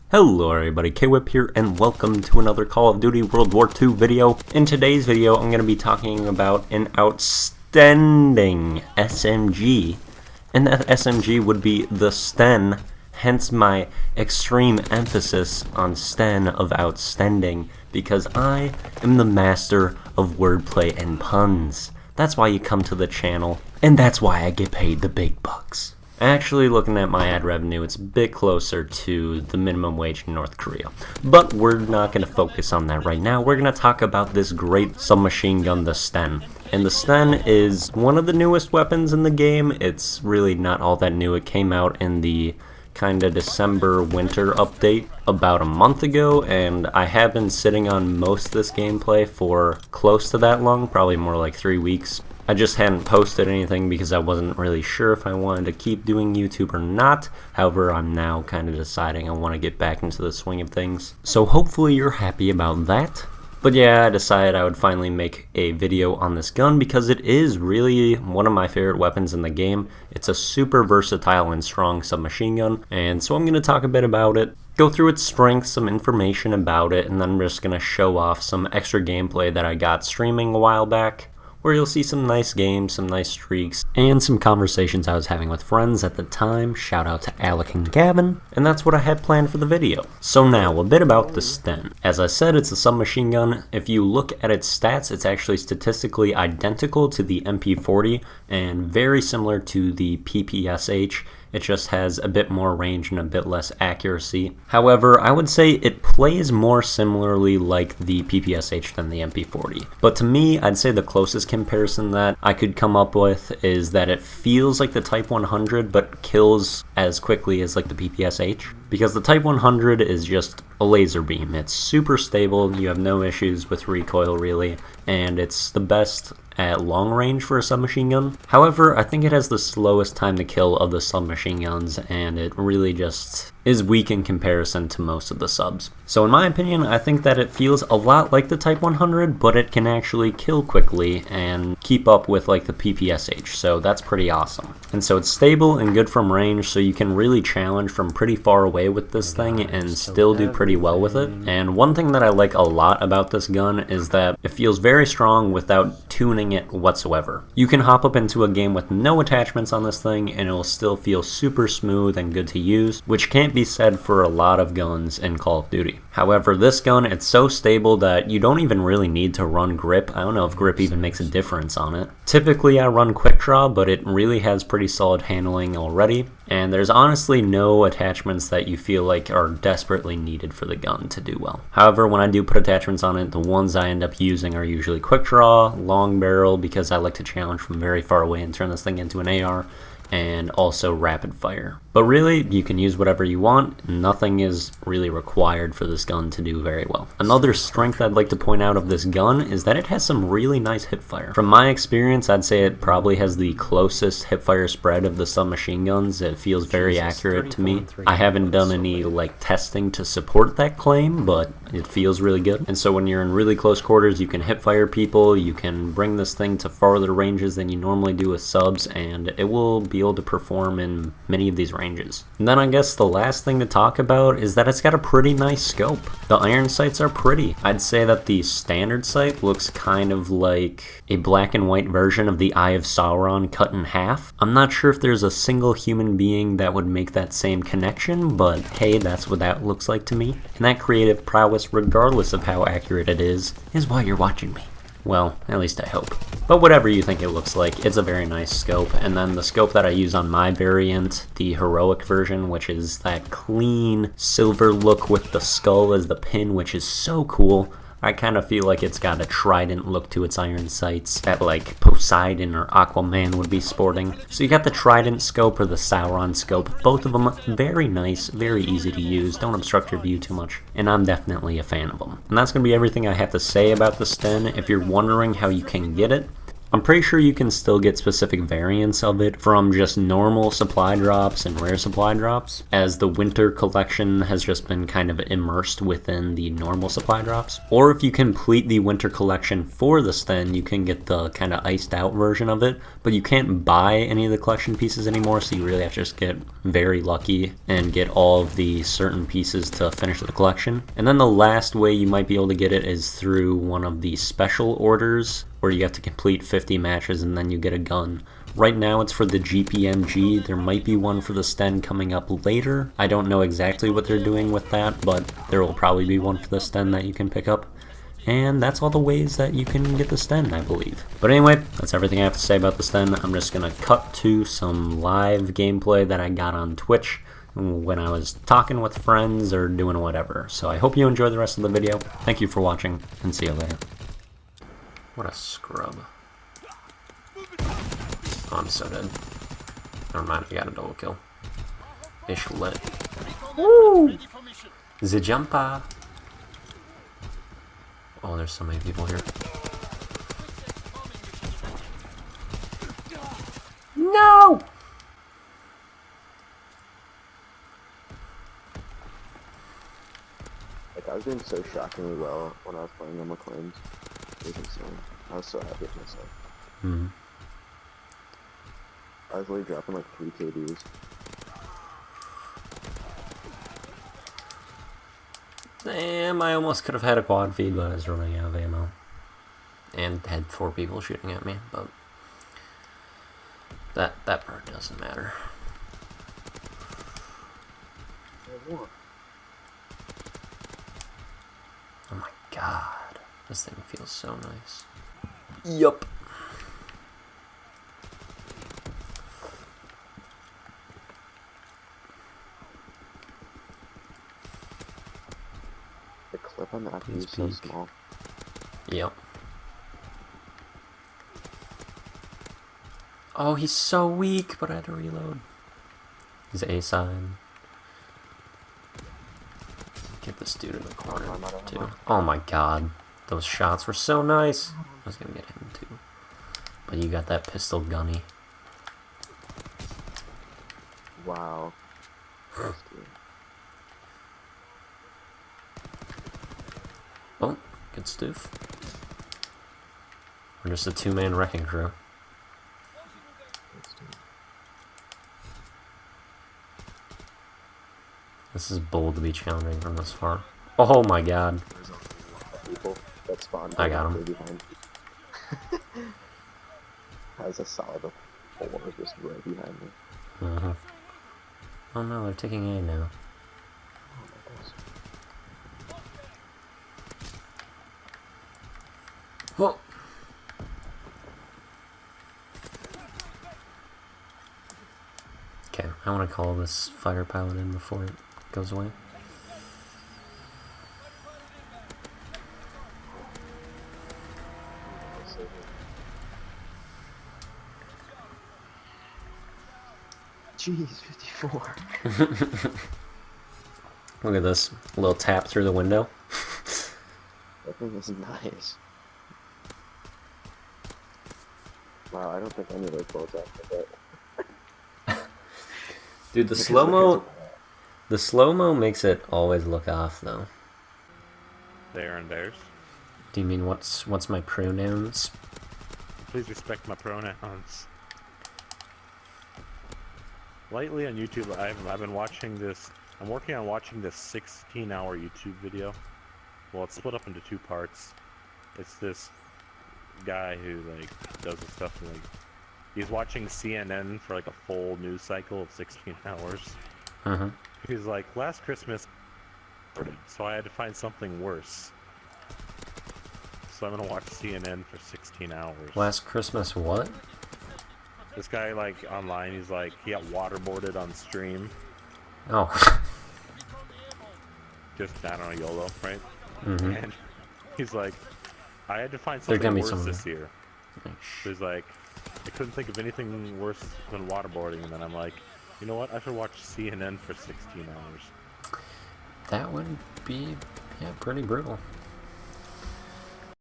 Hello everybody, K-Whip here, and welcome to another Call of Duty World War II video. In today's video, I'm going to be talking about an outstanding SMG, and that SMG would be the Sten, hence my extreme emphasis on Sten of outstanding, because I am the master of wordplay and puns. That's why you come to the channel, and that's why I get paid the big bucks. Actually, looking at my ad revenue, it's a bit closer to the minimum wage in North Korea. But we're not going to focus on that right now. We're going to talk about this great submachine gun, the Sten. And the Sten is one of the newest weapons in the game. It's really not all that new. It came out in the kind of December winter update about a month ago, and I have been sitting on most of this gameplay for close to that long, probably more like 3 weeks. I just hadn't posted anything because I wasn't really sure if I wanted to keep doing YouTube or not. However, I'm now kind of deciding I want to get back into the swing of things. So hopefully you're happy about that. But yeah, I decided I would finally make a video on this gun because it is really one of my favorite weapons in the game. It's a super versatile and strong submachine gun, and so I'm going to talk a bit about it, go through its strengths, some information about it, and then I'm just going to show off some extra gameplay that I got streaming a while back, where you'll see some nice games, some nice streaks, and some conversations I was having with friends at the time. Shout out to Alec and Gavin. And that's what I had planned for the video. So now, a bit about the Sten. As I said, it's a submachine gun. If you look at its stats, it's actually statistically identical to the MP40 and very similar to the PPSH. It just has a bit more range and a bit less accuracy. However, I would say it plays more similarly like the PPSH than the MP40. But to me, I'd say the closest comparison that I could come up with is that it feels like the Type 100 but kills as quickly as like the PPSH. Because the Type 100 is just a laser beam. It's super stable, you have no issues with recoil really, and it's the best at long range for a submachine gun. However, I think it has the slowest time to kill of the submachine guns, and it really just is weak in comparison to most of the subs. So in my opinion, I think that it feels a lot like the Type 100, but it can actually kill quickly and keep up with like the PPSH, so that's pretty awesome. And so it's stable and good from range, so you can really challenge from pretty far away with this thing and still do pretty well with it. And one thing that I like a lot about this gun is that it feels very strong without tuning it whatsoever. You can hop up into a game with no attachments on this thing and it will still feel super smooth and good to use, which can't be said for a lot of guns in Call of Duty. However, this gun, it's so stable that you don't even really need to run grip. I don't know if grip even makes a difference on it. Typically I run quick draw, but it really has pretty solid handling already, and there's honestly no attachments that you feel like are desperately needed for the gun to do well. However, when I do put attachments on it, the ones I end up using are usually quick draw, long barrel, because I like to challenge from very far away and turn this thing into an AR, and also rapid fire. But really, you can use whatever you want. Nothing is really required for this gun to do very well. Another strength I'd like to point out of this gun is that it has some really nice hipfire. From my experience, I'd say it probably has the closest hipfire spread of the submachine guns. It feels very accurate to me. I haven't done any like testing to support that claim, but it feels really good. And so when you're in really close quarters, you can hipfire people, you can bring this thing to farther ranges than you normally do with subs, and it will be able to perform in many of these ranges. And then I guess the last thing to talk about is that it's got a pretty nice scope. The iron sights are pretty. I'd say that the standard sight looks kind of like a black and white version of the Eye of Sauron cut in half. I'm not sure if there's a single human being that would make that same connection, but hey, that's what that looks like to me. And that creative prowess, regardless of how accurate it is why you're watching me. Well, at least I hope. But whatever you think it looks like, it's a very nice scope. And then the scope that I use on my variant, the heroic version, which is that clean silver look with the skull as the pin, which is so cool. I kind of feel like it's got a trident look to its iron sights that like Poseidon or Aquaman would be sporting. So you got the trident scope or the Sauron scope, both of them very nice, very easy to use, don't obstruct your view too much, and I'm definitely a fan of them. And that's going to be everything I have to say about the Sten. If you're wondering how you can get it, I'm pretty sure you can still get specific variants of it from just normal supply drops and rare supply drops, as the winter collection has just been kind of immersed within the normal supply drops. Or if you complete the winter collection for the Sten, you can get the kind of iced out version of it, but you can't buy any of the collection pieces anymore, so you really have to just get very lucky and get all of the certain pieces to finish the collection. And then the last way you might be able to get it is through one of the special orders, where you have to complete 50 matches and then you get a gun. Right now it's for the GPMG. There might be one for the Sten coming up later. I don't know exactly what they're doing with that, but there will probably be one for the Sten that you can pick up. And that's all the ways that you can get the Sten, I believe. But anyway, that's everything I have to say about the Sten. I'm just going to cut to some live gameplay that I got on Twitch when I was talking with friends or doing whatever. So I hope you enjoy the rest of the video. Thank you for watching, and see you later. What a scrub. Oh, I'm so dead. Never mind, I got a double kill. Ish lit. Woo! The jumper. Oh, there's so many people here. No! Like, I was doing so shockingly well when I was playing on McLean's. It was insane. I was so happy with myself. Mm-hmm. I was literally dropping like 3 KDs. Damn, I almost could have had a quad feed, but I was running out of ammo. And had 4 people shooting at me, but that part doesn't matter. Oh my god. This thing feels so nice. Yup. The clip on that is so small. Yep. Oh, he's so weak, but I had to reload. He's A side. Get this dude in the corner, too. Oh my god. Those shots were so nice. I was gonna get him, too. But you got that pistol gunny. Wow. Oh, good stuff. We're just a 2-man wrecking crew. This is bold to be challenging from this far. Oh my god. People that spawned. I got him. Has a solid 4 just right behind me. Uh-huh. Oh no, they're taking A now. Oh. Okay, I want to call this fighter pilot in before it goes away. Jeez, 54. Look at this. A little tap through the window. That thing is nice. Wow, I don't think any of those bullets after that. Dude, the slow-mo makes it always look off, though. There and theirs. Do you mean what's my pronouns? Please respect my pronouns. Lately on YouTube, I've been watching this. I'm working on watching this 16-hour YouTube video. Well, it's split up into 2 parts. It's this guy who like does this stuff like he's watching CNN for like a full news cycle of 16 hours. Uh-huh. He's like, last Christmas, so I had to find something worse. So I'm gonna watch CNN for 16 hours. Last Christmas what? This guy, like, online, he's like, he got waterboarded on stream. Oh. Just, I don't know, YOLO, right? Mm-hmm. And he's like, I had to find something worse this year. So he's like, I couldn't think of anything worse than waterboarding, and then I'm like, you know what, I should watch CNN for 16 hours. That would be, yeah, pretty brutal.